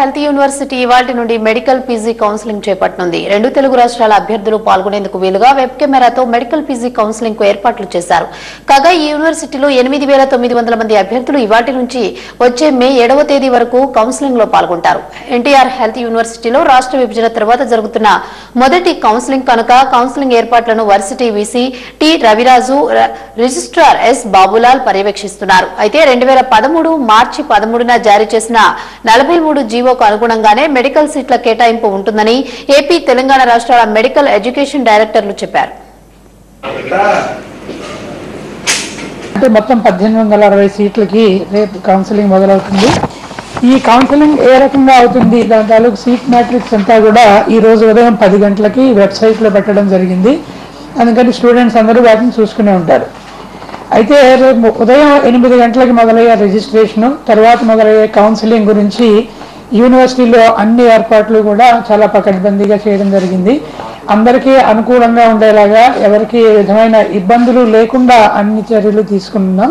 Health university ఇవాల్టి నుండి medical PG counselling చేపట్టనుంది. 2 Telugu రాష్ట్రాల అభ్యర్థులు పాల్గొనేందుకు వీలుగా వెబ్ కెమెరాతో మెడికల్ పీజీ కౌన్సిలింగ్ కు ఏర్పాట్లు చేశారు. కాగా ఈ యూనివర్సిటీలో 8900 మంది అభ్యర్థులు ఇవాల్టి నుంచి వచ్చే మే 7వ తేదీ వరకు కౌన్సిలింగ్ లో పాల్గొంటారు. ఎన్టీఆర్ హెల్త్ యూనివర్సిటీలో రాష్ట్ర విభజన తర్వాత జరుగుతున్న మొదటి కౌన్సిలింగ్ కనుక కౌన్సిలింగ్ ఏర్పాట్లను varsity VC T Raviraju, registrar S Babulal పర్యవేక్షిస్తున్నారు. అయితే 2013 మార్చి 13న జారీ చేసిన 43 జీవోకు అనుగుణంగానే మెడికల్ సీట్ల కేటాయింపు ఉంటుందని ఏపీ, తెలంగాణ రాష్ట్రాల మెడికల్ ఎడ్యుకేషన్ డైరెక్టర్లు చెప్పారు. అంటే మొత్తం 1860 సీట్లకి రేపు కౌన్సిలింగ్ మొదలవుతుంది. ఈ కౌన్సిలింగ్ ఏ రకంగా అవుతుంది, దాని తాలూకు సీట్ మ్యాట్రిక్స్ అంతా కూడా ఈ రోజు ఉదయం 10 గంటలకి వెబ్సైట్లో పెట్టడం జరిగింది. అందుకని స్టూడెంట్స్ అందరూ వాటిని చూసుకునే ఉంటారు. అయితే రేపు ఉదయం 8 గంటలకి మొదలయ్యే రిజిస్ట్రేషను, తర్వాత మొదలయ్యే కౌన్సిలింగ్ గురించి యూనివర్సిటీలో అన్ని ఏర్పాట్లు కూడా చాలా పకడ్బందీగా చేయడం జరిగింది. అందరికీ అనుకూలంగా ఉండేలాగా, ఎవరికి ఏ విధమైన ఇబ్బందులు లేకుండా అన్ని చర్యలు తీసుకుంటున్నాం.